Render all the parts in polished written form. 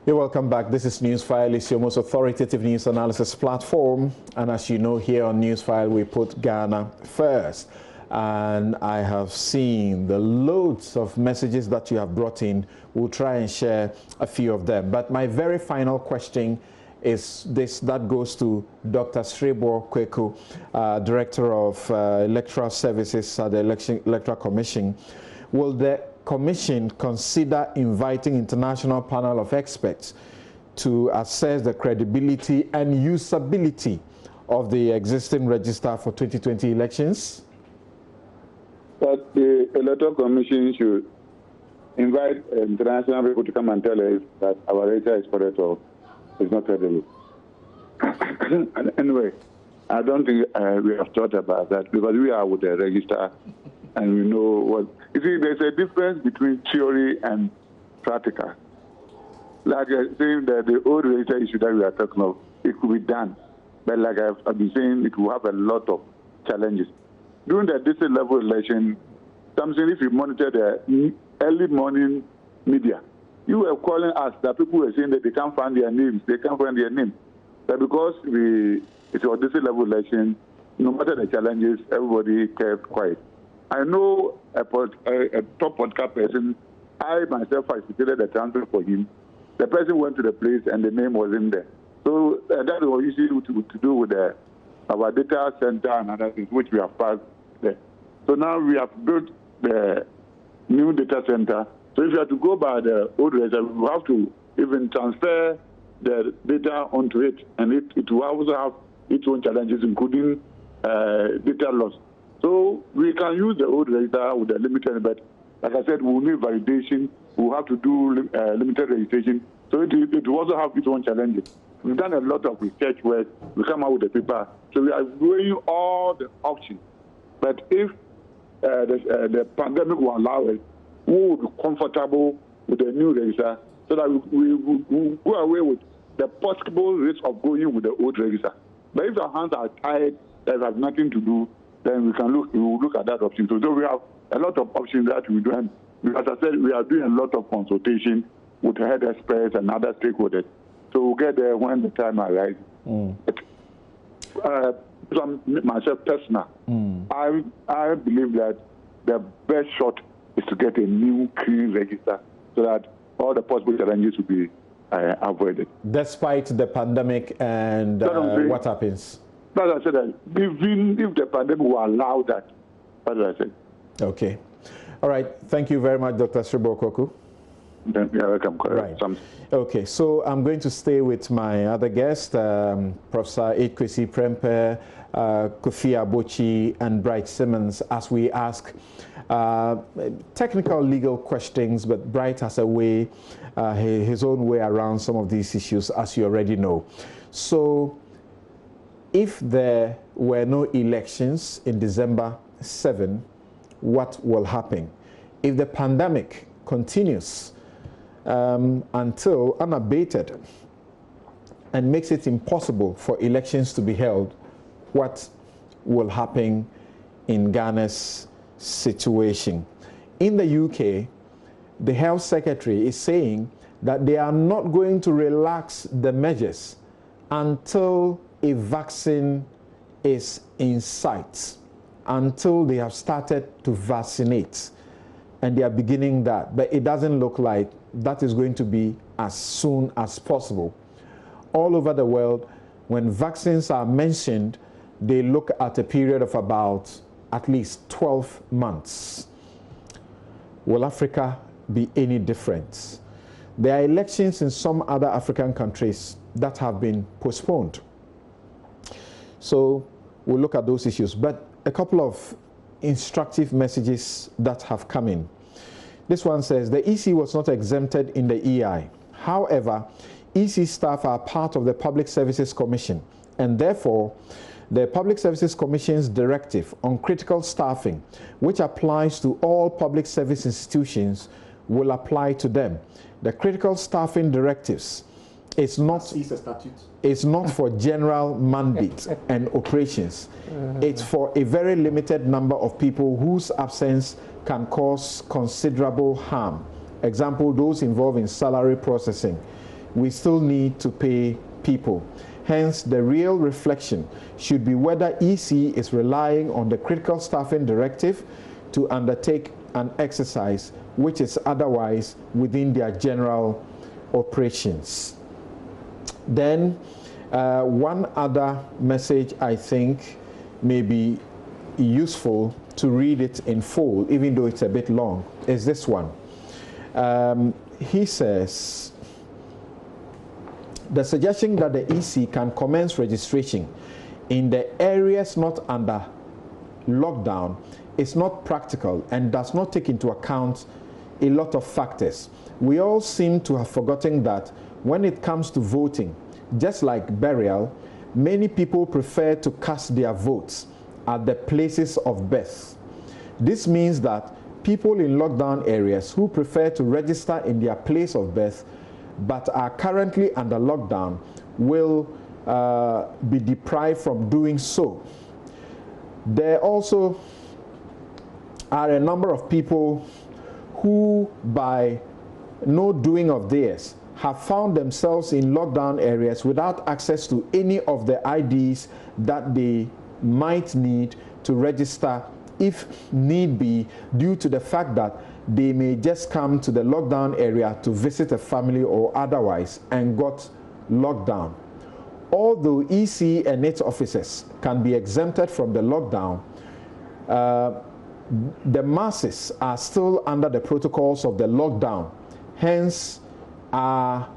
You're welcome back. This is NewsFile. It's your most authoritative news analysis platform. And as you know, here on NewsFile, we put Ghana first. And I have seen the loads of messages that you have brought in. We'll try and share a few of them. But my very final question is this, that goes to Dr. Srebo Kweku, Director of Electoral Services at the Electoral Commission. Will the Commission consider inviting international panel of experts to assess the credibility and usability of the existing register for 2020 elections? But the Electoral Commission should invite international people to come and tell us that our register is correct or is not credible. Anyway, I don't think we have thought about that because we are with the register and we know what. You see, there's a difference between theory and practical. Like saying that the old register issue that we are talking of, it could be done. But like I've been saying, it will have a lot of challenges. During the district level election, Samson, if you monitor the early morning media, you were calling us that people were saying that they can't find their names. They can't find their names. But because it's a district level election, no matter the challenges, everybody kept quiet. I know a top podcast person, I myself facilitated the transfer for him. The person went to the place and the name wasn't there. So that was easy to do with our data center and other things, which we have passed there. So now we have built the new data center. So if you have to go by the old register, we have to even transfer the data onto it. And it will also have its own challenges, including data loss. So we can use the old register with the limited, but like I said, we'll need validation. We'll have to do limited registration. So it will also have its own challenges. We've done a lot of research work. We come out with the paper. So we are weighing all the options. But if the pandemic will allow us, we will be comfortable with the new register so that we will go away with the possible risk of going with the old register. But if our hands are tied, that has nothing to do, then we will look at that option. So we have a lot of options that we do. And as I said, we are doing a lot of consultation with head experts and other stakeholders. So we'll get there when the time arrives. Myself personal, I believe that the best shot is to get a new clean register so that all the possible challenges will be avoided. Despite the pandemic and what happens? As I said, even if the pandemic will allow that, as I said. Okay. All right. Thank you very much, Dr. Srebo Kweku. You're welcome. Right. Okay, so I'm going to stay with my other guest, Professor Kwesi Prempeh, Kofi Abochi, and Bright Simmons, as we ask technical legal questions, but Bright has a way, his own way around some of these issues, as you already know. So, if there were no elections in December 7, what will happen? If the pandemic continues until unabated and makes it impossible for elections to be held, what will happen in Ghana's situation? In the UK, the Health Secretary is saying that they are not going to relax the measures until a vaccine is in sight, until they have started to vaccinate. And they are beginning that, but it doesn't look like that is going to be as soon as possible. All over the world, when vaccines are mentioned, they look at a period of about at least 12 months. Will Africa be any different? There are elections in some other African countries that have been postponed. So we'll look at those issues, but a couple of instructive messages that have come in. This one says, the EC was not exempted in the EI. However, EC staff are part of the Public Services Commission, and therefore, the Public Services Commission's directive on critical staffing, which applies to all public service institutions, will apply to them. The critical staffing directives is not for general mandates and operations. It's for a very limited number of people whose absence can cause considerable harm. Example, those involved in salary processing, we still need to pay people. Hence, the real reflection should be whether EC is relying on the critical staffing directive to undertake an exercise which is otherwise within their general operations. Then, one other message I think may be useful to read it in full, even though it's a bit long, is this one. He says, the suggestion that the EC can commence registration in the areas not under lockdown is not practical and does not take into account a lot of factors. We all seem to have forgotten that when it comes to voting, just like burial, many people prefer to cast their votes at the places of birth. This means that people in lockdown areas who prefer to register in their place of birth but are currently under lockdown will be deprived from doing so. There also are a number of people who, by no doing of theirs, have found themselves in lockdown areas without access to any of the IDs that they might need to register if need be, due to the fact that they may just come to the lockdown area to visit a family or otherwise and got locked down. Although EC and its officers can be exempted from the lockdown, the masses are still under the protocols of the lockdown, hence are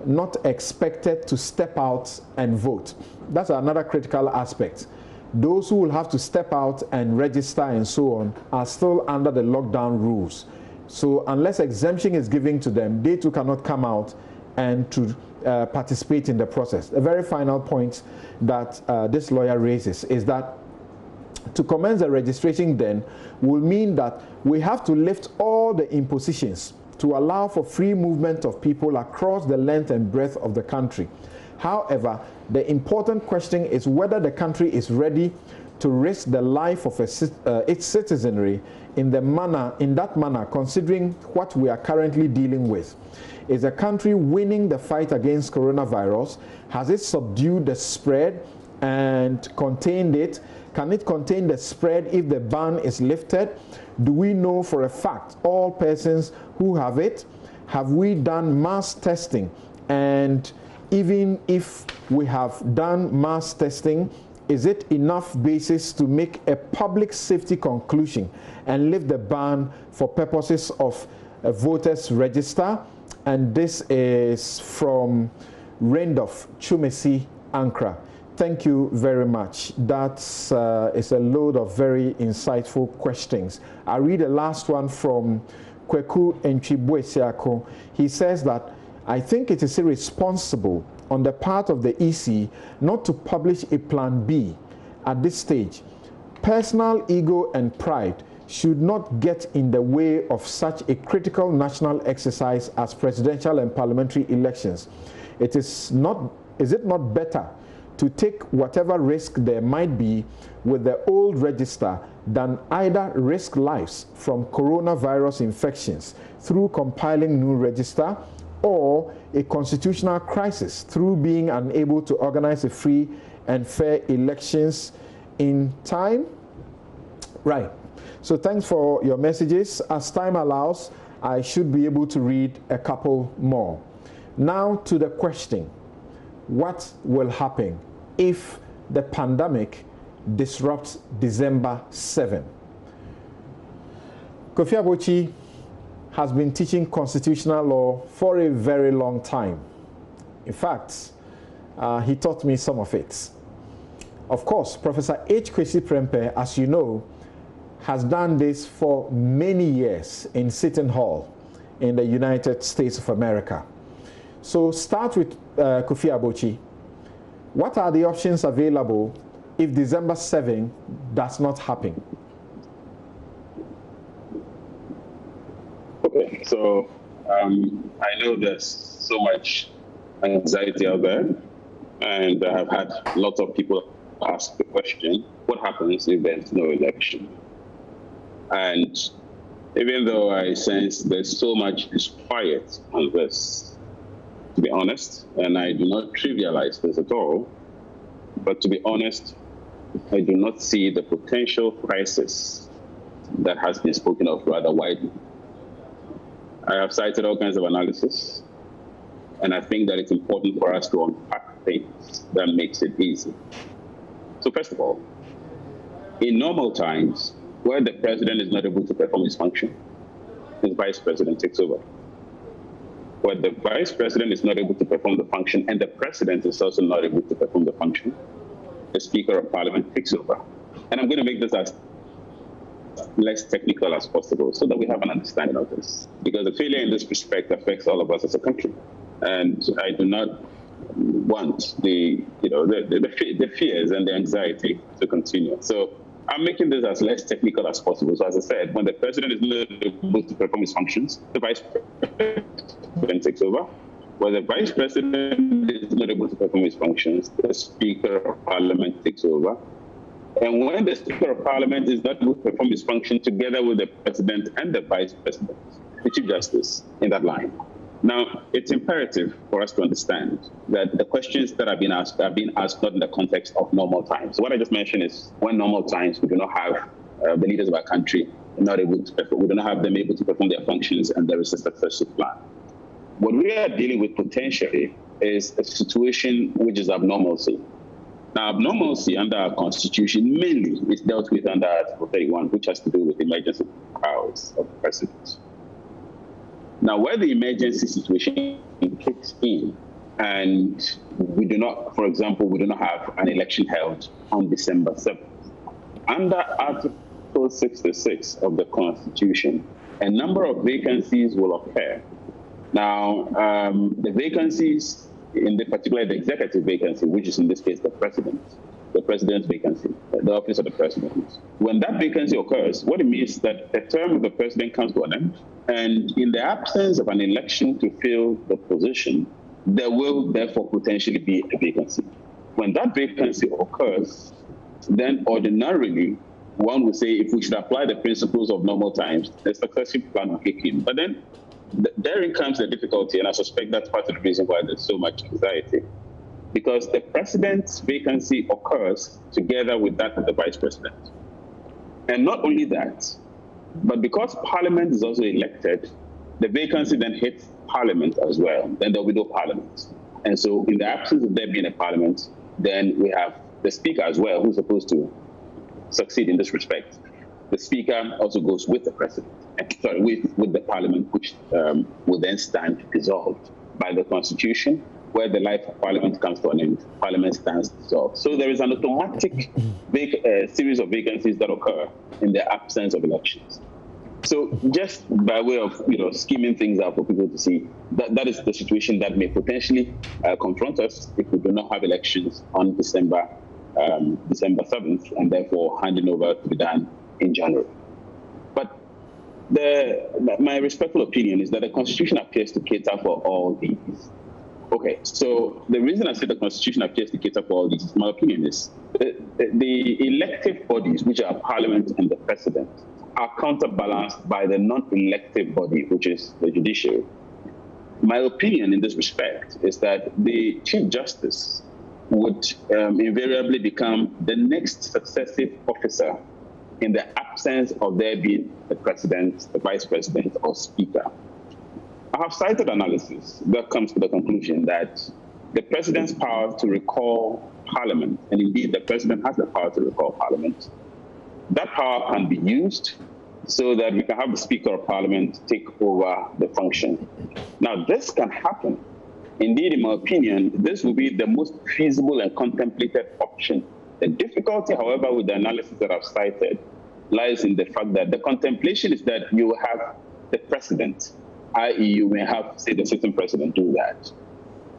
not expected to step out and vote. That's another critical aspect. Those who will have to step out and register and so on are still under the lockdown rules. So unless exemption is given to them, they too cannot come out and to participate in the process. A very final point that this lawyer raises is that to commence the registration then will mean that we have to lift all the impositions to allow for free movement of people across the length and breadth of the country. However, the important question is whether the country is ready to risk the life of its citizenry in that manner, considering what we are currently dealing with. Is the country winning the fight against coronavirus? Has it subdued the spread and contained it? Can it contain the spread if the ban is lifted? Do we know for a fact all persons who have it? Have we done mass testing? And even if we have done mass testing, is it enough basis to make a public safety conclusion and lift the ban for purposes of a voters register? And this is from Randolph Chumesi, Ankara. Thank you very much. That is a load of very insightful questions. I'll read the last one from Kweku Enchibwesiako. He says that, I think it is irresponsible on the part of the EC not to publish a plan B at this stage. Personal ego and pride should not get in the way of such a critical national exercise as presidential and parliamentary elections. Is it not better to take whatever risk there might be with the old register than either risk lives from coronavirus infections through compiling new register, or a constitutional crisis through being unable to organize a free and fair elections in time? Right. So thanks for your messages. As time allows, I should be able to read a couple more. Now to the question, what will happen if the pandemic disrupts December 7? Kofi Abochi has been teaching constitutional law for a very long time. In fact, he taught me some of it. Of course, Professor H. Kwesi Prempeh, as you know, has done this for many years in Seton Hall in the United States of America. So start with Kofi Abochi. What are the options available if December 7 does not happen? Okay, so I know there's so much anxiety out there, and I have had lots of people ask the question, what happens if there's no election? And even though I sense there's so much disquiet on this, to be honest, and I do not trivialize this at all, but to be honest, I do not see the potential crisis that has been spoken of rather widely. I have cited all kinds of analysis, and I think that it's important for us to unpack things that makes it easy. So first of all, in normal times, where the president is not able to perform his function, his vice president takes over. Where the vice president is not able to perform the function and the president is also not able to perform the function, the Speaker of Parliament takes over. And I'm going to make this as less technical as possible so that we have an understanding of this. Because the failure in this respect affects all of us as a country. And I do not want the fears and the anxiety to continue. So I'm making this as less technical as possible. So as I said, when the president is not able to perform his functions, the vice president takes over. When the vice president is not able to perform his functions, the Speaker of Parliament takes over. And when the Speaker of Parliament is not able to perform his function together with the president and the vice president, the Chief Justice in that line. Now, it's imperative for us to understand that the questions that have been asked not in the context of normal times. So what I just mentioned is when normal times, we do not have the leaders of our country not able to perform, we do not have them able to perform their functions, and there is a successful plan. What we are dealing with potentially is a situation which is abnormalcy. Now, abnormalcy under our Constitution mainly is dealt with under Article 31, which has to do with emergency powers of the president. Now, where the emergency situation kicks in, and we do not, for example, we do not have an election held on December 7th, under Article 66 of the Constitution, a number of vacancies will occur. Now, the vacancies, in particular the executive vacancy, which is in this case the president's vacancy, the office of the president. When that vacancy occurs, what it means is that the term of the president comes to an end, and in the absence of an election to fill the position, there will therefore potentially be a vacancy. When that vacancy occurs, then ordinarily, one would say if we should apply the principles of normal times, the succession plan will kick in. But then therein comes the difficulty, and I suspect that's part of the reason why there's so much anxiety. Because the president's vacancy occurs together with that of the vice president. And not only that, but because Parliament is also elected, the vacancy then hits Parliament as well. Then there'll be no Parliament. And so in the absence of there being a Parliament, then we have the Speaker as well, who's supposed to succeed in this respect. The Speaker also goes with the President, with the Parliament, which will then stand dissolved by the Constitution. Where the life of Parliament comes to an end, Parliament stands dissolved. So there is an automatic series of vacancies that occur in the absence of elections. So just by way of skimming things out for people to see, that is the situation that may potentially confront us if we do not have elections on December 7th, and therefore handing over to be done in January. But my respectful opinion is that the Constitution appears to cater for all these. Okay, so the reason I say the Constitution appears to cater for all these, my opinion is the elective bodies, which are Parliament and the President, are counterbalanced by the non-elective body, which is the judiciary. My opinion in this respect is that the Chief Justice would invariably become the next successive officer in the absence of there being the President, the Vice President, or Speaker. I have cited analysis that comes to the conclusion that the President's power to recall Parliament, and indeed the President has the power to recall Parliament, that power can be used so that we can have the Speaker of Parliament take over the function. Now, this can happen. Indeed, in my opinion, this will be the most feasible and contemplated option. The difficulty, however, with the analysis that I've cited lies in the fact that the contemplation is that you have the President, i.e. you may have, say, the sitting president do that.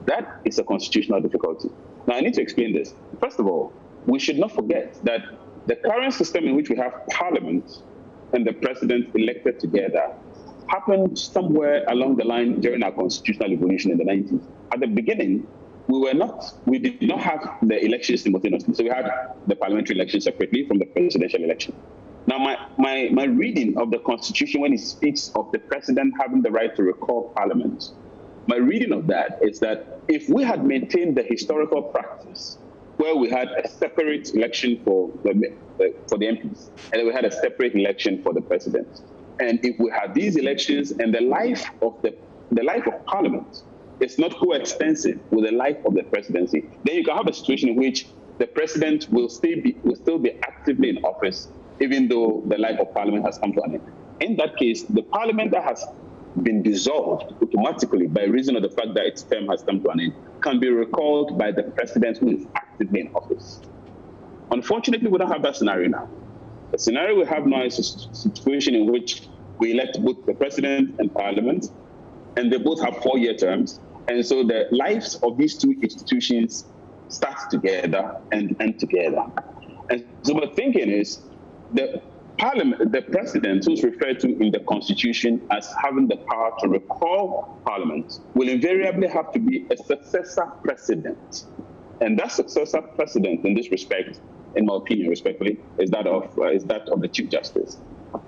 That is a constitutional difficulty. Now, I need to explain this. First of all, we should not forget that the current system in which we have Parliament and the president elected together happened somewhere along the line during our constitutional evolution in the 90s. At the beginning, we did not have the elections simultaneously. So we had the parliamentary election separately from the presidential election. Now, my reading of the Constitution, when it speaks of the president having the right to recall Parliament, my reading of that is that if we had maintained the historical practice where we had a separate election for the MPs, and then we had a separate election for the president, and if we had these elections and the life of Parliament is not coextensive with the life of the presidency, then you can have a situation in which the president will still be actively in office, even though the life of Parliament has come to an end. In that case, the Parliament that has been dissolved automatically by reason of the fact that its term has come to an end can be recalled by the president who is actively in office. Unfortunately, we don't have that scenario now. The scenario we have now is a situation in which we elect both the president and Parliament, and they both have 4-year terms. And so the lives of these two institutions start together and end together. And so my thinking is the president, who's referred to in the Constitution as having the power to recall Parliament, will invariably have to be a successor president. And that successor president, in this respect, in my opinion, respectfully, is that of the Chief Justice.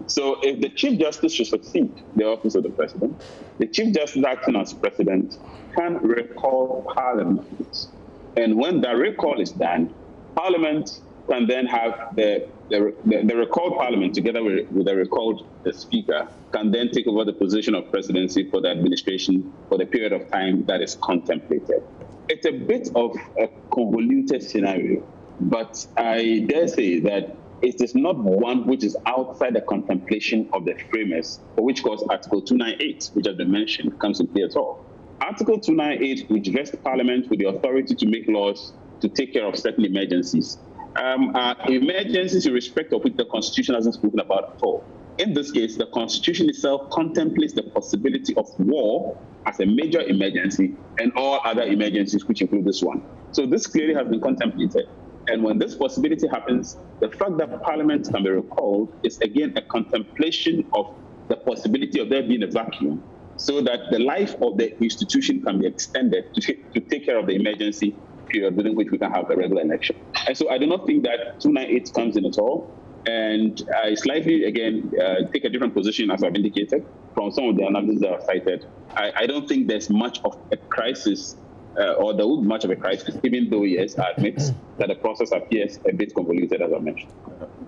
So if the Chief Justice should succeed the office of the president, the Chief Justice acting as president can recall Parliament. And when that recall is done, Parliament can then have the recalled Parliament, together with the recalled Speaker, can then take over the position of presidency for the administration for the period of time that is contemplated. It's a bit of a convoluted scenario, but I dare say that it is not one which is outside the contemplation of the framers, for which cause Article 298, which has been mentioned, comes in play at all. Article 298, which vests Parliament with the authority to make laws to take care of certain emergencies, are emergencies in respect of which the Constitution hasn't spoken about at all. In this case, the Constitution itself contemplates the possibility of war as a major emergency and all other emergencies, which include this one. So this clearly has been contemplated. And when this possibility happens, the fact that Parliament can be recalled is again a contemplation of the possibility of there being a vacuum, so that the life of the institution can be extended to take care of the emergency period within which we can have a regular election. And so I do not think that 298 comes in at all. And I slightly, again, take a different position, as I've indicated, from some of the analysis that I've cited. I don't think there's much of a crisis, or there would be much of a crisis, even though, yes, I admit that the process appears a bit convoluted, as I mentioned.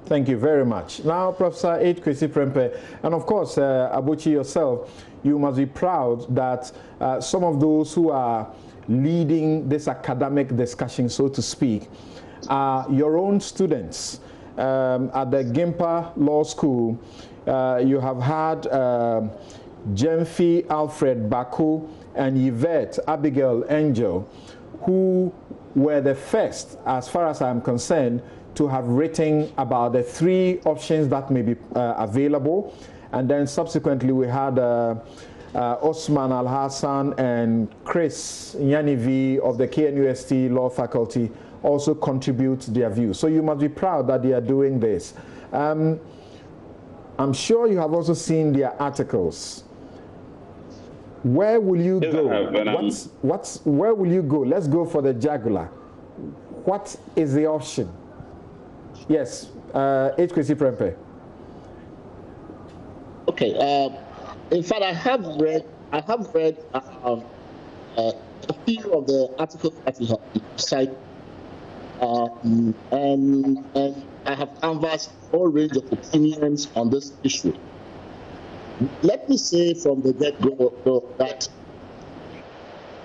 Thank you very much. Now, Professor H. Kwesi Prempeh, and of course, Abuchi yourself, you must be proud that some of those who are leading this academic discussion, so to speak, are your own students. At the Gimpa Law School, you have had Jemfi Alfred Baku and Yvette Abigail Angel, who were the first, as far as I'm concerned, to have written about the 3 options that may be available. And then subsequently we had Osman Al-Hassan and Chris Nyanivi of the KNUST Law Faculty also contribute their views. So you must be proud that they are doing this. I'm sure you have also seen their articles. Where will you go? Where will you go? Let's go for the jugular. What is the option? Yes, H. Kwesi Prempeh. Okay. In fact, I have read a few of the articles that you have cited, and I have canvassed a whole range of opinions on this issue. Let me say from the get-go that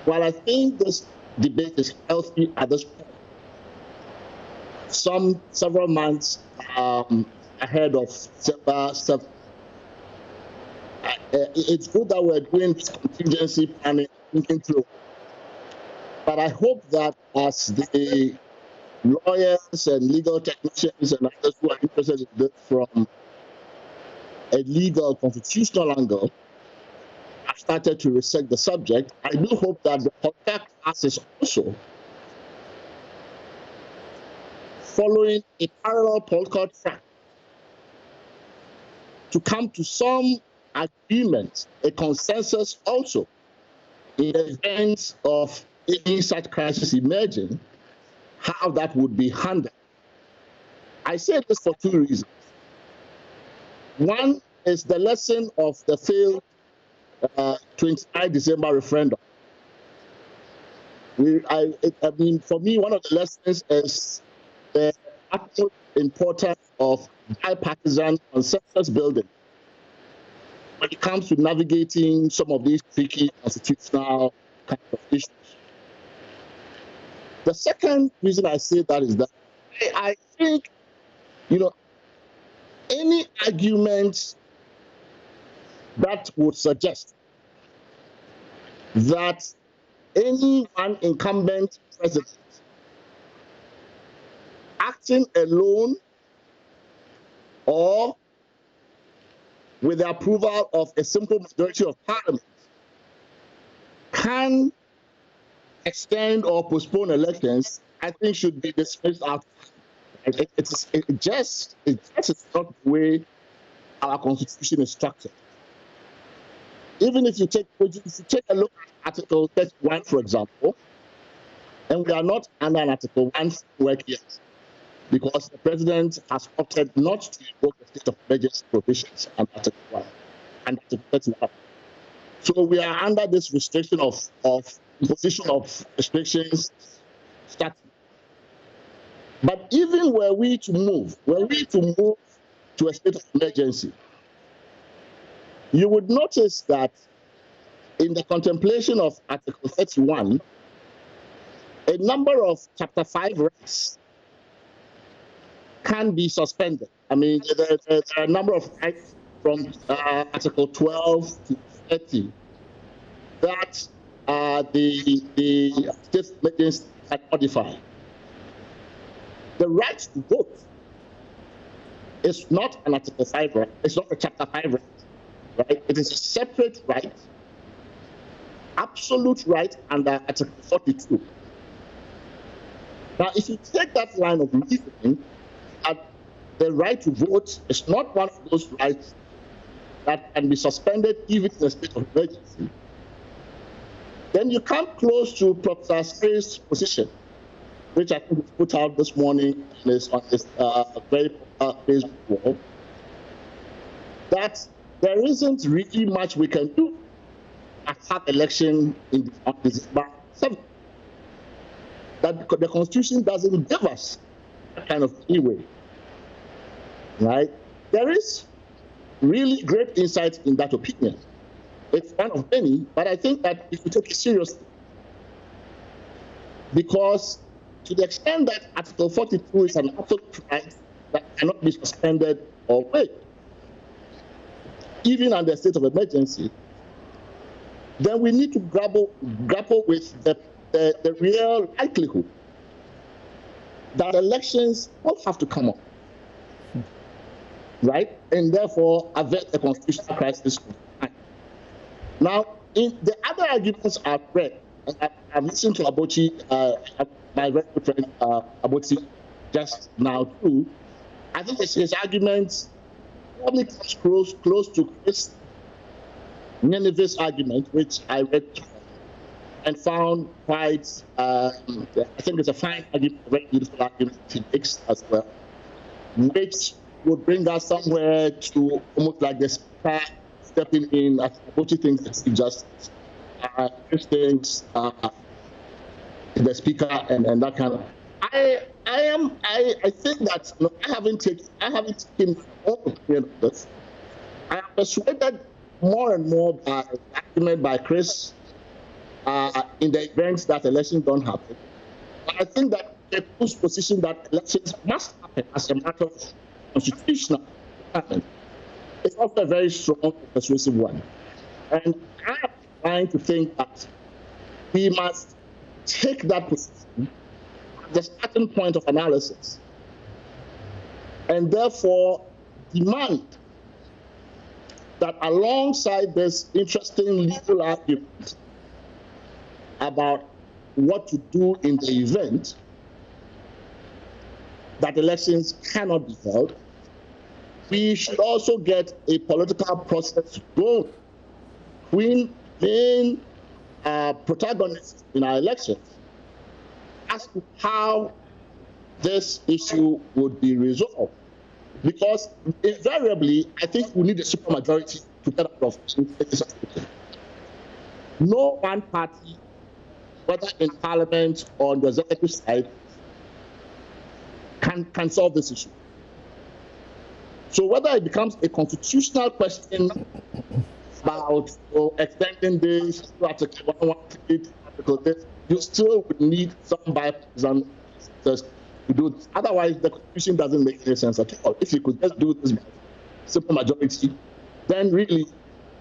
while I think this debate is healthy at this point, several months ahead of September 7th, it's good that we're doing this contingency planning, thinking through. But I hope that as the lawyers and legal technicians and others who are interested in this from a legal constitutional angle have started to research the subject, I do hope that the podcast class is also following a parallel political track to come to some agreement, a consensus also, in the event of any such crisis emerging, how that would be handled. I say this for 2 reasons. One is the lesson of the failed 29 December referendum, I mean, for me, one of the lessons is the utmost importance of bipartisan consensus building when it comes to navigating some of these tricky constitutional kind of issues. The second reason I say that is that I think, any argument that would suggest that any one incumbent president acting alone or with the approval of a simple majority of parliament can extend or postpone elections, I think should be dismissed out. It just is not the way our constitution is structured. Even if you take a look at Article 31, for example, and we are not under an Article 1 framework yet, because the president has opted not to invoke the state of emergency provisions under Article 1 and Article 31. So we are under this restriction of imposition of restrictions starting. But even were we to move to a state of emergency, you would notice that in the contemplation of Article 31, a number of Chapter 5 rights can be suspended. I mean, there are a number of rights from Article 12 to 30 that the state emergency can modify. The right to vote is not an Article 5 right. It's not a Chapter 5 right. It is a separate right, absolute right under Article 42. Now, if you take that line of reasoning, the right to vote is not one of those rights that can be suspended even in a state of emergency, then you come close to Professor Spray's position, which I think was put out this morning on this very Facebook wall, that there isn't really much we can do at that election on December 7th. That the Constitution doesn't give us that kind of leeway, right? There is really great insight in that opinion. It's one of many, but I think that if we take it seriously, because to the extent that Article 42 is an absolute right that cannot be suspended or waived, even under a state of emergency, then we need to grapple with the real likelihood that elections will have to come up, right? And therefore avert a constitutional crisis. Now, in the other arguments I've read, and I've listened to Abochi, my very good friend Abochi, just now too, I think his arguments probably comes close to Chris Nineveh's argument, which I read and found quite, I think it's a fine argument, a very beautiful argument he makes as well, which would bring us somewhere to almost like the speaker stepping in as Abochi thinks that he just things the speaker and that kind of. I think that I haven't taken all opinion of this. I am persuaded more and more by argument by Chris in the events that elections don't happen. But I think that the position that elections must happen as a matter of constitutional requirement is also a very strong and persuasive one. And I am trying to think that we must take that position at the starting point of analysis and therefore demand that alongside this interesting legal argument about what to do in the event that elections cannot be held, we should also get a political process going between main protagonists in our elections as to how this issue would be resolved. Because invariably, I think we need a supermajority to get out of this. No one party, whether in Parliament or on the executive side, can solve this issue. So whether it becomes a constitutional question about extending this to Article 118, Article this, you still would need some bipartisan to do this. Otherwise, the Constitution doesn't make any sense at all. If you could just do this by simple majority, then really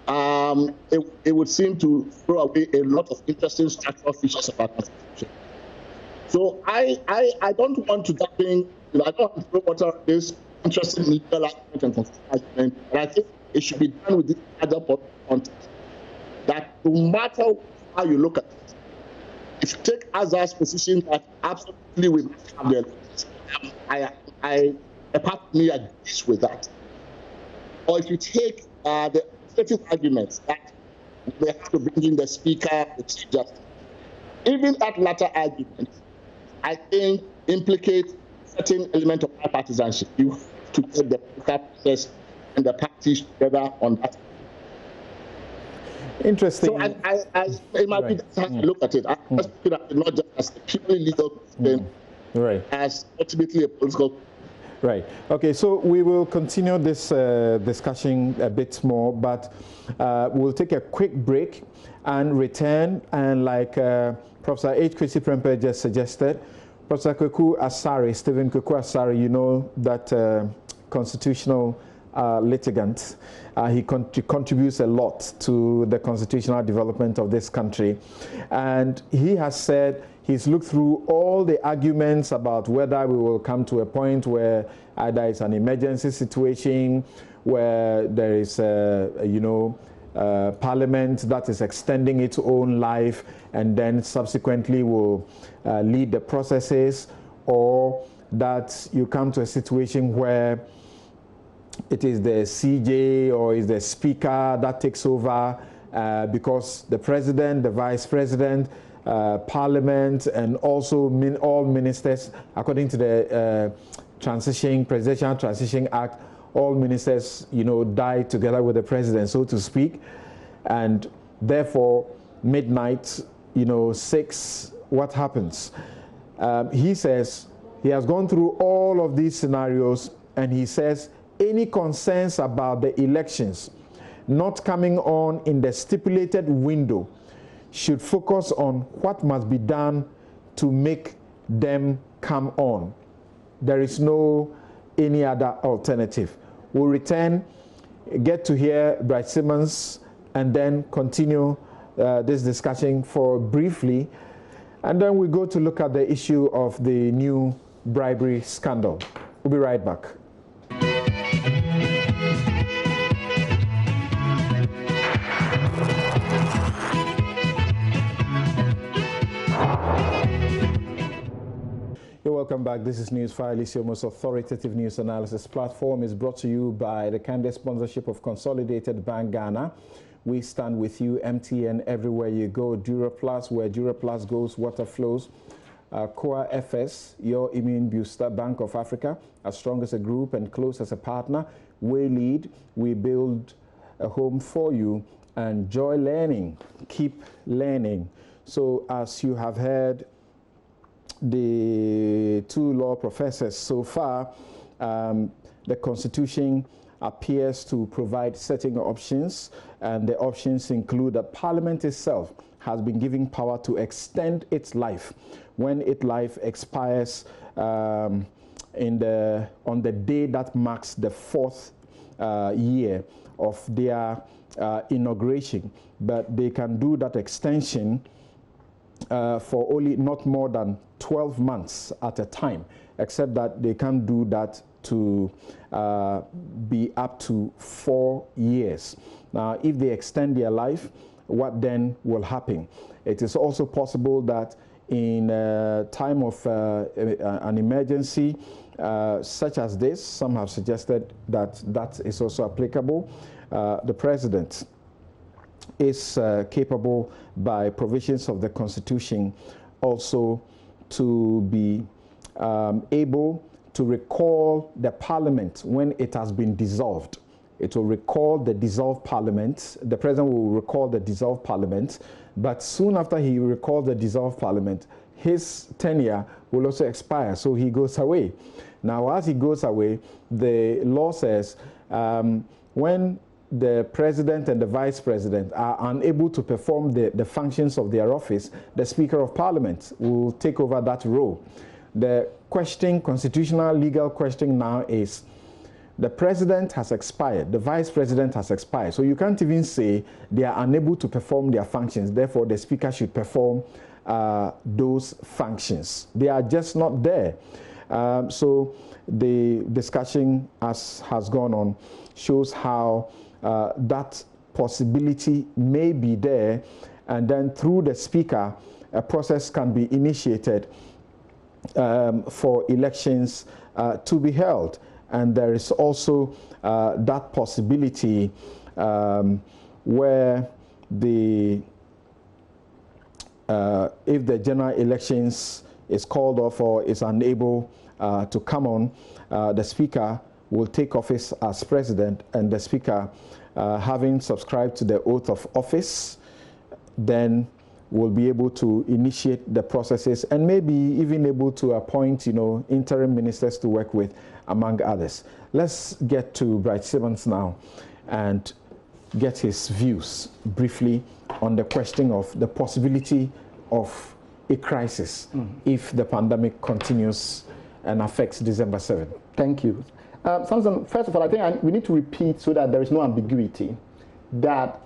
it would seem to throw away a lot of interesting structural features of our Constitution. So I don't want to jump in, I don't want to throw water on this interesting legal argument and constitutional argument, but I think it should be done with this other context. That no matter how you look at it, if you take Azar's position that absolutely we must have the elections, a part of me agrees with that. Or if you take the alternative arguments that they have to bring in the Speaker, the Chief Justice, even that latter argument, I think, implicates certain element of bipartisanship. You have to get the political process and the parties together on that. Interesting. So it might be that's how I look at it. I just look at it not just as a purely legal question, as ultimately a political. Right. Okay, so we will continue this discussion a bit more, but we'll take a quick break and return. And like Professor H. Kwesi Prempeh just suggested, Professor Kweku Asare, Stephen Kweku Asare, you know, that constitutional litigant. He contributes a lot to the constitutional development of this country. And he has said he's looked through all the arguments about whether we will come to a point where either it's an emergency situation, where there is, Parliament that is extending its own life and then subsequently will lead the processes, or that you come to a situation where it is the CJ or is the Speaker that takes over because the President, the Vice President, Parliament, and also all ministers, according to the Presidential Transition Act, all ministers, die together with the President, so to speak, and therefore midnight, 6, what happens? He says he has gone through all of these scenarios, and he says any concerns about the elections not coming on in the stipulated window should focus on what must be done to make them come on. There is no any other alternative. We'll return, get to hear Bright Simmons, and then continue this discussion for briefly, and then we go to look at the issue of the new bribery scandal. We'll be right back. Welcome back. This is NewsFile. It's your most authoritative news analysis platform. It's brought to you by the kind sponsorship of Consolidated Bank Ghana. We stand with you, MTN, everywhere you go. Duraplus, where Duraplus goes, water flows. Coa FS, your immune booster. Bank of Africa, as strong as a group and close as a partner. We lead, we build a home for you. And Joy Learning, keep learning. So as you have heard, the two law professors so far, the Constitution appears to provide certain options, and the options include that Parliament itself has been given power to extend its life when its life expires on the day that marks the 4th year of their inauguration. But they can do that extension for only not more than 12 months at a time, except that they can do that to be up to 4 years. Now, if they extend their life, what then will happen? It is also possible that in a time of an emergency such as this, some have suggested that that is also applicable. The President is capable by provisions of the Constitution also to be able to recall the Parliament when it has been dissolved it will recall the dissolved parliament. The president will recall the dissolved parliament, but soon after he recalls the dissolved parliament, his tenure will also expire, so he goes away. Now, as he goes away, the law says when the president and the vice president are unable to perform the functions of their office, the Speaker of Parliament will take over that role. The question, constitutional legal question now is, the president has expired, the vice president has expired, so you can't even say they are unable to perform their functions, therefore the Speaker should perform those functions. They are just not there. So the discussion as has gone on shows how that possibility may be there, and then through the Speaker, a process can be initiated for elections to be held. And there is also that possibility where if the general elections is called off or is unable to come on, the Speaker will take office as president, and the Speaker, having subscribed to the oath of office, then will be able to initiate the processes and maybe even able to appoint, interim ministers to work with, among others. Let's get to Bright Simmons now and get his views briefly on the question of the possibility of a crisis if the pandemic continues and affects December 7. Thank you. Samson, first of all, I think we need to repeat so that there is no ambiguity that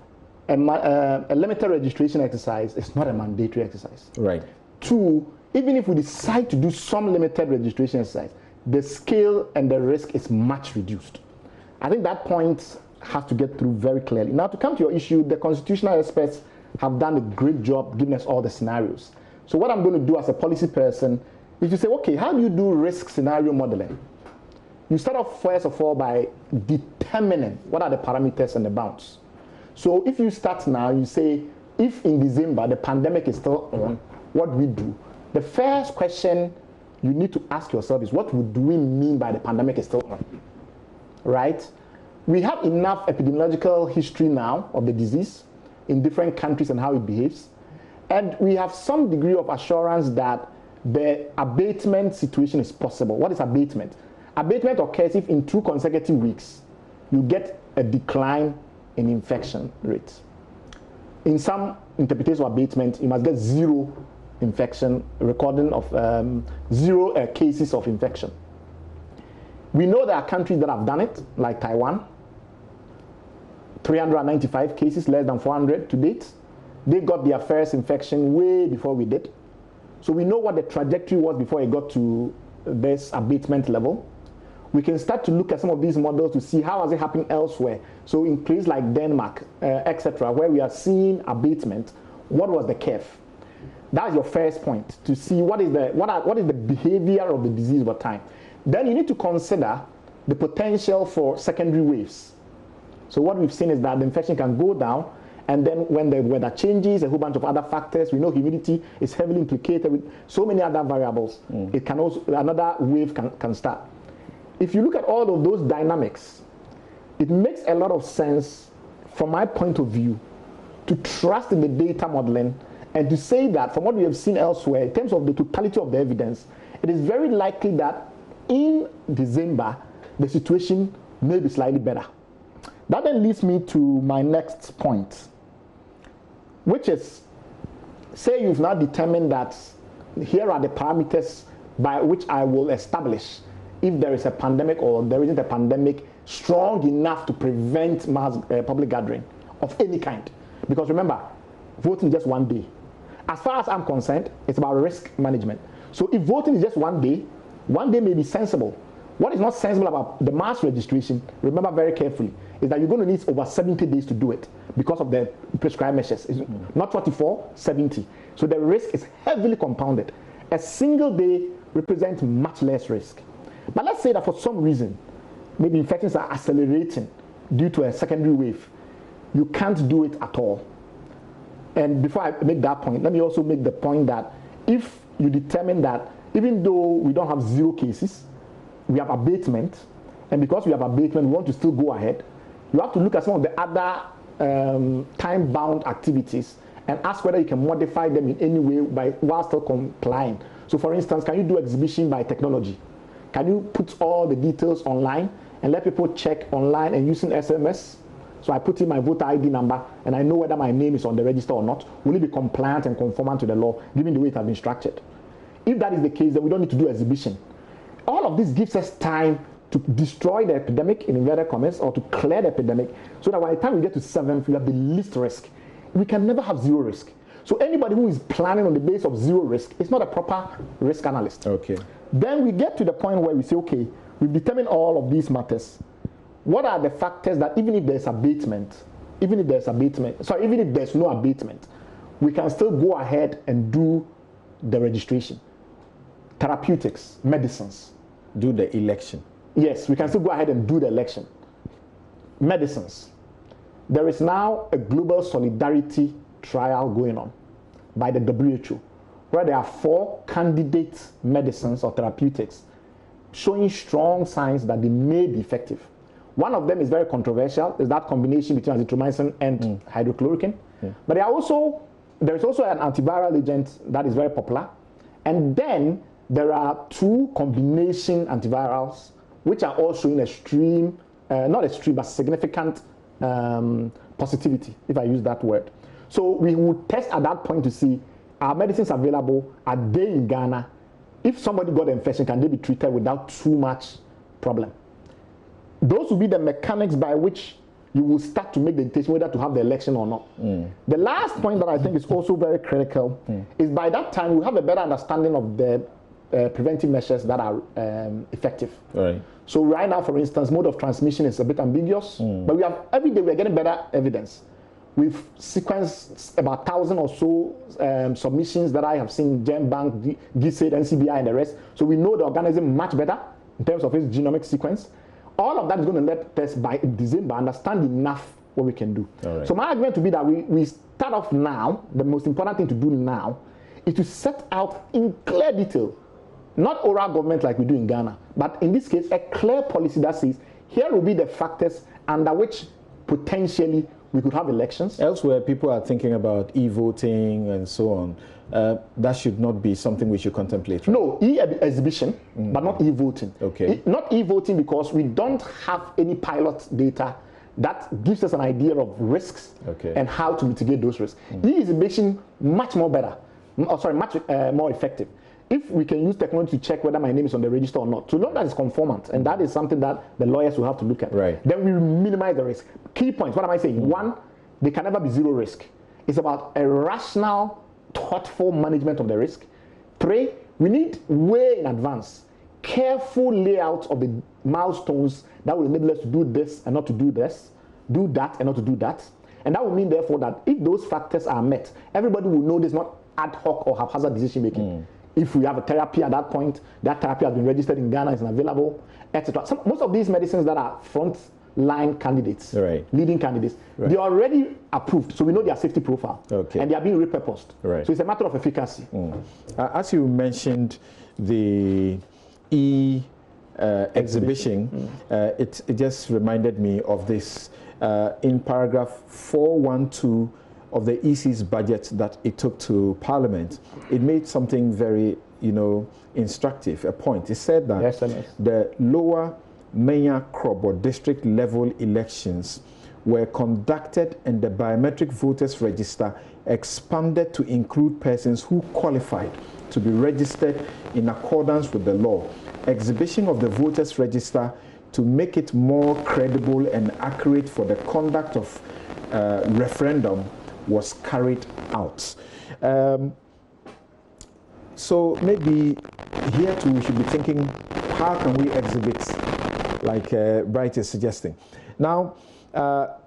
a limited registration exercise is not a mandatory exercise. Right. Two, even if we decide to do some limited registration exercise, the scale and the risk is much reduced. I think that point has to get through very clearly. Now, to come to your issue, the constitutional experts have done a great job giving us all the scenarios. So what I'm going to do as a policy person is to say, okay, how do you do risk scenario modeling? You start off first of all by determining what are the parameters and the bounds. So if you start now, you say, if in December the pandemic is still on, what do we do? The first question you need to ask yourself is, what do we mean by the pandemic is still on? Right? We have enough epidemiological history now of the disease in different countries and how it behaves. And we have some degree of assurance that the abatement situation is possible. What is abatement? Abatement occurs if in 2 consecutive weeks you get a decline in infection rates. In some interpretations of abatement, you must get 0 infection, recording of 0 cases of infection. We know there are countries that have done it, like Taiwan, 395 cases, less than 400 to date. They got their first infection way before we did. So we know what the trajectory was before it got to this abatement level. We can start to look at some of these models to see how has it happening elsewhere. So in places like Denmark, etc., where we are seeing abatement, what was the curve? That's your first point, to see what is the behavior of the disease over time. Then you need to consider the potential for secondary waves. So what we've seen is that the infection can go down, and then when the weather changes, a whole bunch of other factors, we know humidity is heavily implicated with so many other variables. It can also, another wave can start. If you look at all of those dynamics, it makes a lot of sense from my point of view to trust in the data modeling and to say that from what we have seen elsewhere, in terms of the totality of the evidence, it is very likely that in December, the situation may be slightly better. That then leads me to my next point, which is, say you've now determined that here are the parameters by which I will establish if there is a pandemic or there isn't a pandemic strong enough to prevent mass public gathering of any kind. Because remember, voting is just one day. As far as I'm concerned, it's about risk management. So if voting is just one day may be sensible. What is not sensible about the mass registration, remember very carefully, is that you're going to need over 70 days to do it because of the prescribed measures. It's not 24, 70. So the risk is heavily compounded. A single day represents much less risk. But let's say that for some reason, maybe infections are accelerating due to a secondary wave. You can't do it at all. And before I make that point, let me also make the point that if you determine that even though we don't have 0 cases, we have abatement, and because we have abatement, we want to still go ahead, You have to look at some of the other time-bound activities and ask whether you can modify them in any way while still complying. So for instance, can you do exhibition by technology? Can you put all the details online and let people check online and using SMS? So I put in my voter ID number and I know whether my name is on the register or not. Will it be compliant and conformant to the law, given the way it has been structured? If that is the case, then we don't need to do exhibition. All of this gives us time to destroy the epidemic, in inverted commas, or to clear the epidemic, so that by the time we get to 7th, we have the least risk. We can never have zero risk. So anybody who is planning on the basis of zero risk is not a proper risk analyst. Okay. Then we get to the point where we say, okay, we've determined all of these matters. What are the factors that even if there's abatement, even if there's no abatement, we can still go ahead and do the registration? Therapeutics, medicines. Do the election. Yes, we can still go ahead and do the election. Medicines. There is now a global solidarity trial going on by the WHO, where there are 4 candidate medicines or therapeutics showing strong signs that they may be effective. One of them is very controversial, is that combination between azithromycin and hydrochloroquine. But there is also an antiviral agent that is very popular. And then there are 2 combination antivirals which are all showing extreme, not extreme, but significant positivity, if I use that word. So we would test at that point to see, are medicines available? Are they in Ghana? If somebody got an infection, can they be treated without too much problem? Those will be the mechanics by which you will start to make the decision whether to have the election or not. The last point that I think is also very critical is by that time we have a better understanding of the preventive measures that are effective. Right. So right now, for instance, mode of transmission is a bit ambiguous, but every day we're getting better evidence. We've sequenced about 1,000 or so submissions that I have seen, GenBank, GSAID, NCBI, and the rest. So we know the organism much better in terms of its genomic sequence. All of that is going to let us, by December, understand enough what we can do. Right. So my argument to be that we start off now. The most important thing to do now is to set out in clear detail, not oral government like we do in Ghana, but in this case, a clear policy that says, here will be the factors under which potentially we could have elections. Elsewhere, people are thinking about e-voting and so on. That should not be something we should contemplate. Right? No, e-exhibition, but not e-voting. Okay. Not e-voting because we don't have any pilot data that gives us an idea of risks and how to mitigate those risks. E-exhibition, much more better. Much more effective. If we can use technology to check whether my name is on the register or not, so long as it's conformant, and that is something that the lawyers will have to look at, then we minimize the risk. Key points, what am I saying? 1, there can never be zero risk. It's about a rational, thoughtful management of the risk. 3, we need way in advance, careful layout of the milestones that will enable us to do this and not to do this, do that and not to do that. And that will mean, therefore, that if those factors are met, everybody will know there's not ad hoc or haphazard decision making. If we have a therapy at that point, that therapy has been registered in Ghana, is available, etc. Most of these medicines that are front-line candidates, leading candidates, they are already approved, so we know their safety profile, and they are being repurposed. So it's a matter of efficacy. As you mentioned, the exhibition, it just reminded me of this. In paragraph 412 of the EC's budget that it took to Parliament, it made something very, instructive, a point. It said that the lower Menya Crop or district level elections were conducted and the biometric voters register expanded to include persons who qualified to be registered in accordance with the law. Exhibition of the voters register to make it more credible and accurate for the conduct of referendum was carried out. So maybe here too we should be thinking, how can we exhibit, like Bright is suggesting. Now,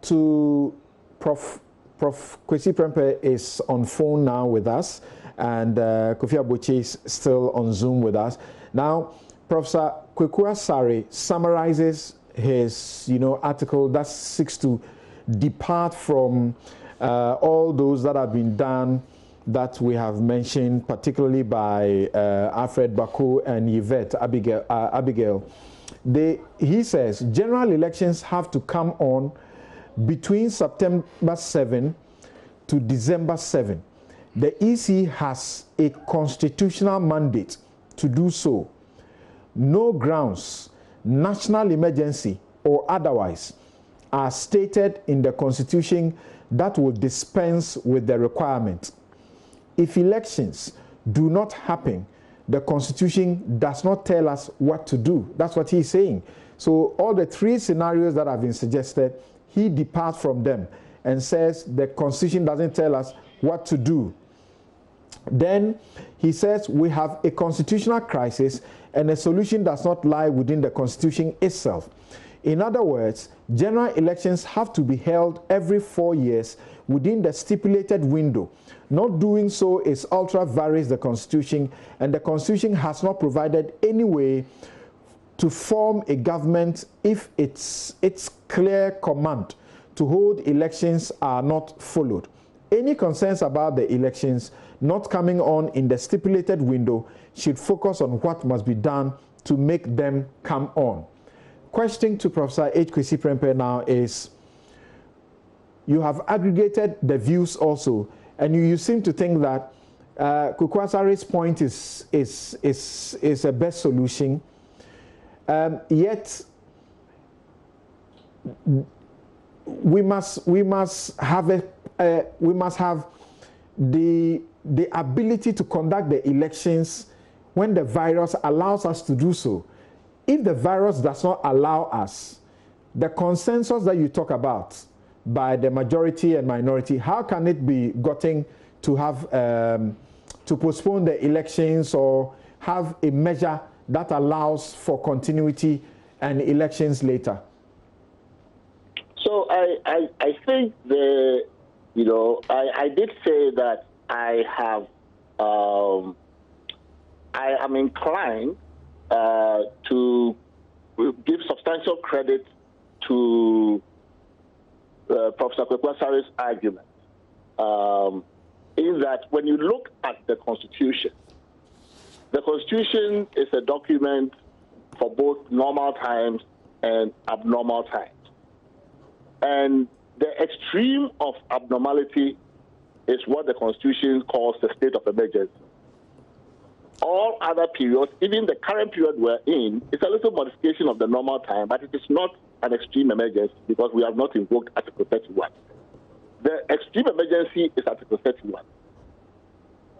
to Prof Kwesi Prempeh is on phone now with us, and Kofi Aboche is still on Zoom with us. Now, Professor Kweku Asare summarizes his article that seeks to depart from all those that have been done that we have mentioned, particularly by Alfred Bako and Yvette Abigail. He says general elections have to come on between September 7 to December 7. The EC has a constitutional mandate to do so. No grounds, national emergency or otherwise, are stated in the Constitution that will dispense with the requirement. If elections do not happen, the Constitution does not tell us what to do. That's what he's saying. So all the three scenarios that have been suggested, he departs from them and says the Constitution doesn't tell us what to do. Then he says we have a constitutional crisis and a solution does not lie within the Constitution itself. In other words, general elections have to be held every 4 years within the stipulated window. Not doing so is ultra varies the Constitution, and the Constitution has not provided any way to form a government if its clear command to hold elections are not followed. Any concerns about the elections not coming on in the stipulated window should focus on what must be done to make them come on. Question to Professor H. Kwesi Prempeh now is, you have aggregated the views also, and you seem to think that Kukwasari's point is a best solution. Yet we must have the ability to conduct the elections when the virus allows us to do so. If the virus does not allow us, the consensus that you talk about by the majority and minority, how can it be gotten to have to postpone the elections or have a measure that allows for continuity and elections later? So I think I did say that I am inclined to give substantial credit to Professor Kukwasari's argument, in that when you look at the Constitution is a document for both normal times and abnormal times. And the extreme of abnormality is what the Constitution calls the state of emergency. All other periods, even the current period we're in, is a little modification of the normal time, but it is not an extreme emergency because we have not invoked Article 31. The extreme emergency is Article 31.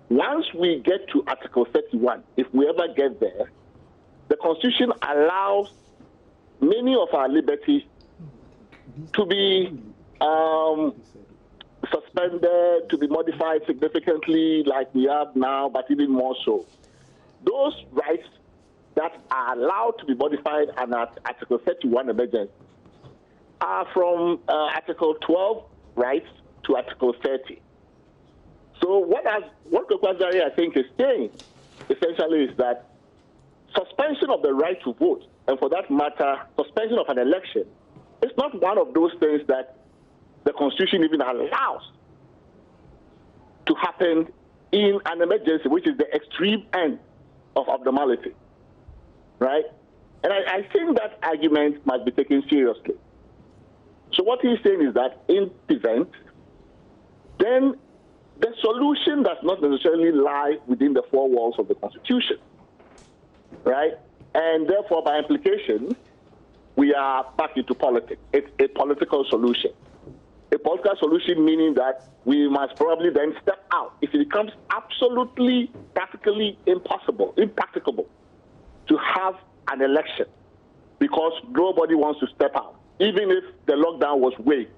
Once we get to Article 31, if we ever get there, the Constitution allows many of our liberties to be suspended, to be modified significantly like we have now, but even more so. Those rights that are allowed to be modified under Article 31 emergency are from Article 12 rights to Article 30. So what Kukwasari, I think, is saying essentially is that suspension of the right to vote, and for that matter, suspension of an election, is not one of those things that the Constitution even allows to happen in an emergency, which is the extreme end of abnormality, right? And I think that argument must be taken seriously. So what he's saying is that in the event, then the solution does not necessarily lie within the four walls of the Constitution, right? And therefore, by implication, we are back into politics. It's a political solution. A political solution meaning that we must probably then step out. If it becomes absolutely, practically impracticable to have an election because nobody wants to step out, even if the lockdown was waived,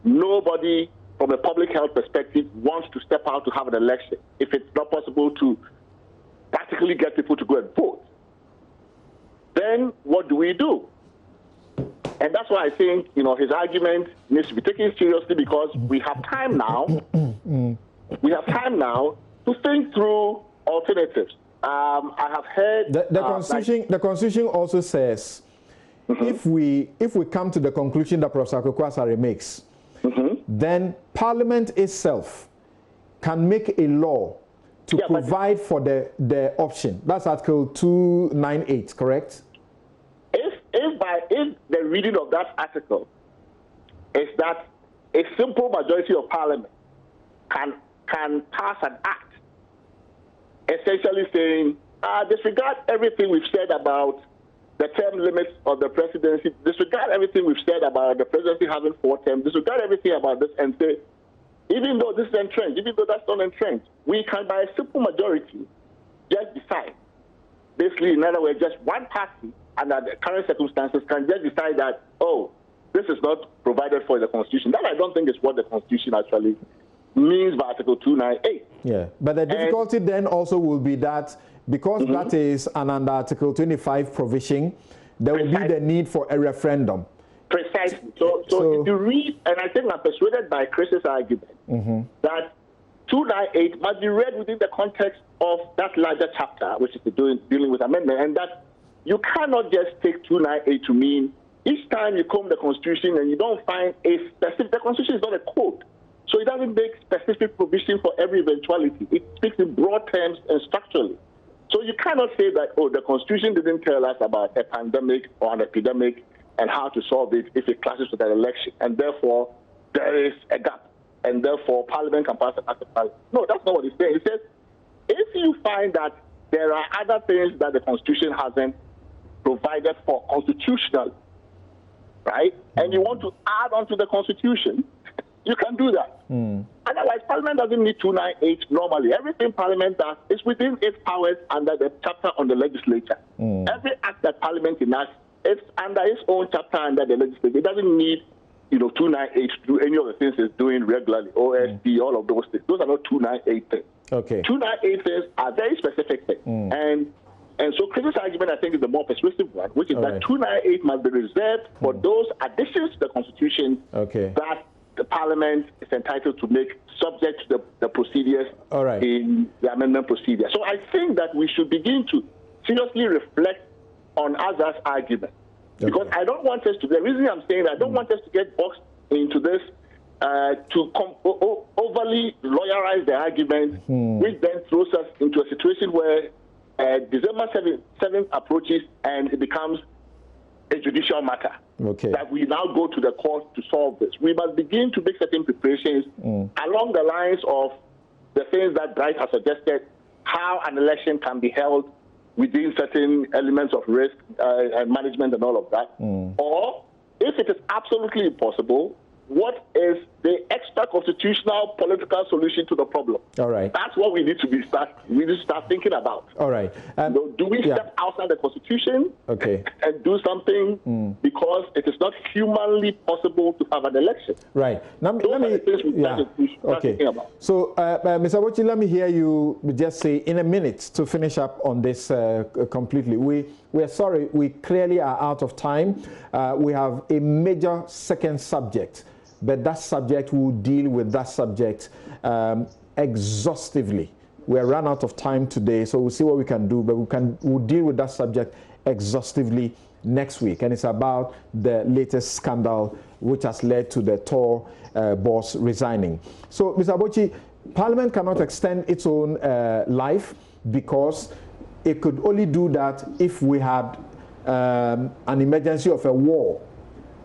nobody from a public health perspective wants to step out to have an election if it's not possible to practically get people to go and vote. Then what do we do? And that's why I think, his argument needs to be taken seriously because we have time now. We have time now to think through alternatives. I have heard the Constitution also says if we come to the conclusion that Professor Kukwasari makes, then Parliament itself can make a law to provide for the option. That's Article 298, correct? If the reading of that article is that a simple majority of parliament can pass an act essentially saying, disregard everything we've said about the term limits of the presidency, disregard everything we've said about the presidency having 4 terms, disregard everything about this and say, even though this is entrenched, even though that's not entrenched, we can, by a simple majority, just decide. Basically, in other words, just one party under the current circumstances can just decide that, oh, this is not provided for in the Constitution. That I don't think is what the Constitution actually means by Article 298. Yeah, but the difficulty then also will be that because that is an under Article 25 provision, there will be the need for a referendum. Precisely. So if you read, and I think I'm persuaded by Chris's argument, that 298 must be read within the context of that larger chapter, which is dealing with amendment, and that you cannot just take 298 to mean each time you comb the Constitution and you don't find a specific, the Constitution is not a code. So it doesn't make specific provision for every eventuality. It speaks in broad terms and structurally. So you cannot say that, oh, the Constitution didn't tell us about a pandemic or an epidemic and how to solve it if it clashes with an election. And therefore, there is a gap. And therefore, Parliament can pass an act of Parliament. No, that's not what it's saying. It says, if you find that there are other things that the Constitution hasn't provided for constitutionally, right, and you want to add on to the Constitution, you can do that. Otherwise, Parliament doesn't need 298 normally. Everything Parliament does is within its powers under the chapter on the legislature. Every act that Parliament enacts is under its own chapter under the legislature. It doesn't need, 298 to do any of the things it's doing regularly, OSD, all of those things. Those are not 298 things. Okay. 298 things are very specific things. And so Chris's argument, I think, is the more persuasive one, which is that 298 must be reserved for those additions to the Constitution that the Parliament is entitled to make subject to the procedures in the amendment procedure. So I think that we should begin to seriously reflect on Azar's argument. Because I don't want us to, the reason I'm saying that I don't want us to get boxed into this to overly lawyerize the argument, which then throws us into a situation where December 7th approaches and it becomes a judicial matter. That we now go to the court to solve this. We must begin to make certain preparations along the lines of the things that Bright has suggested, how an election can be held within certain elements of risk and management and all of that. Or, if it is absolutely impossible, what is the extra constitutional political solution to the problem? That's what we need to start thinking about. Do we step outside the Constitution and do something because it is not humanly possible to have an election? Now, So, Mr. Bochi, let me hear you just say in a minute to finish up on this completely. We are sorry, we clearly are out of time. We have a major second subject, but that subject will deal with that subject exhaustively. We're run out of time today, so we'll see what we can do, but we'll deal with that subject exhaustively next week. And it's about the latest scandal which has led to the TOR boss resigning. So, Mr. Bochi, Parliament cannot extend its own life because it could only do that if we had an emergency of a war.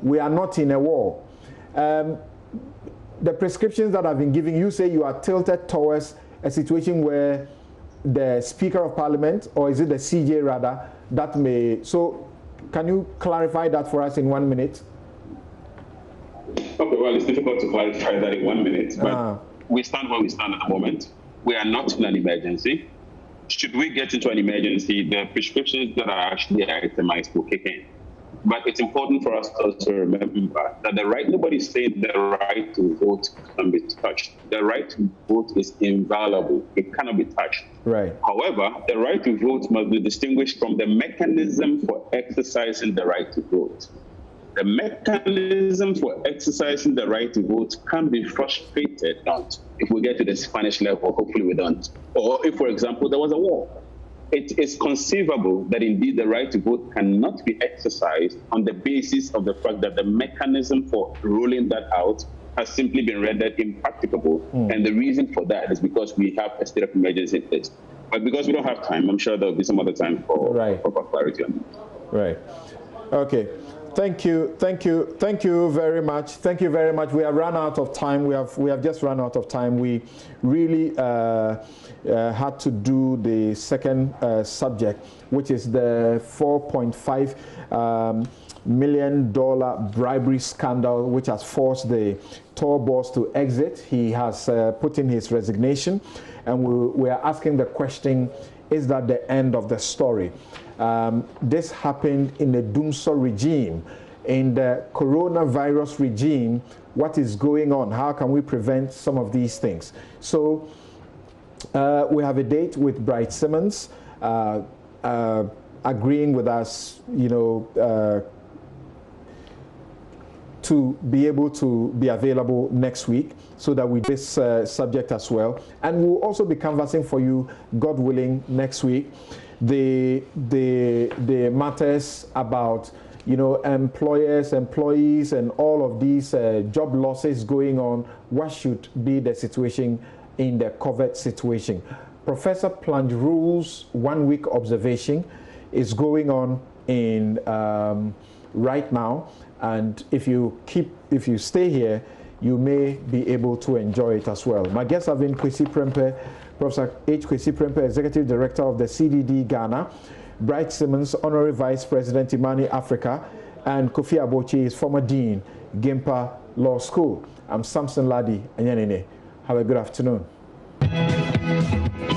We are not in a war. The prescriptions that I've been giving, you say you are tilted towards a situation where the Speaker of Parliament, or is it the CJ rather, that may... So can you clarify that for us in 1 minute? Okay, well, it's difficult to clarify that in 1 minute, but we stand where we stand at the moment. We are not in an emergency. Should we get into an emergency, the prescriptions that are actually itemized will kick in. But it's important for us to also remember that nobody is saying the right to vote can be touched. The right to vote is inviolable. It cannot be touched. However, the right to vote must be distinguished from the mechanism for exercising the right to vote. The mechanism for exercising the right to vote can be frustrated, not if we get to the Spanish level, hopefully we don't. Or if, for example, there was a war. It is conceivable that indeed the right to vote cannot be exercised on the basis of the fact that the mechanism for rolling that out has simply been rendered impracticable. And the reason for that is because we have a state of emergency in place. But because we don't have time, I'm sure there'll be some other time for proper clarity on that. Okay. Thank you very much. Thank you very much. We have run out of time. We have just run out of time. We really had to do the second subject, which is the $4.5 million bribery scandal, which has forced the tour boss to exit. He has put in his resignation, and we are asking the question: is that the end of the story? This happened in the Dumso regime. In the coronavirus regime, what is going on? How can we prevent some of these things? So we have a date with Bright Simmons agreeing with us, to be able to be available next week, so that we this subject as well. And we'll also be canvassing for you, God willing, next week, the matters about employers, employees, and all of these job losses going on. What should be the situation in the COVID situation? Professor Plangeru's 1 week observation is going on in right now, and if you stay here, you may be able to enjoy it as well. My guests have been Kwesi Prempeh, Professor H. Kwesi Prempeh, Executive Director of the CDD Ghana, Bright Simmons, Honorary Vice President, Imani Africa, and Kofi Abochi is former Dean, Gimpa Law School. I'm Samson Ladi Anyanine. Have a good afternoon.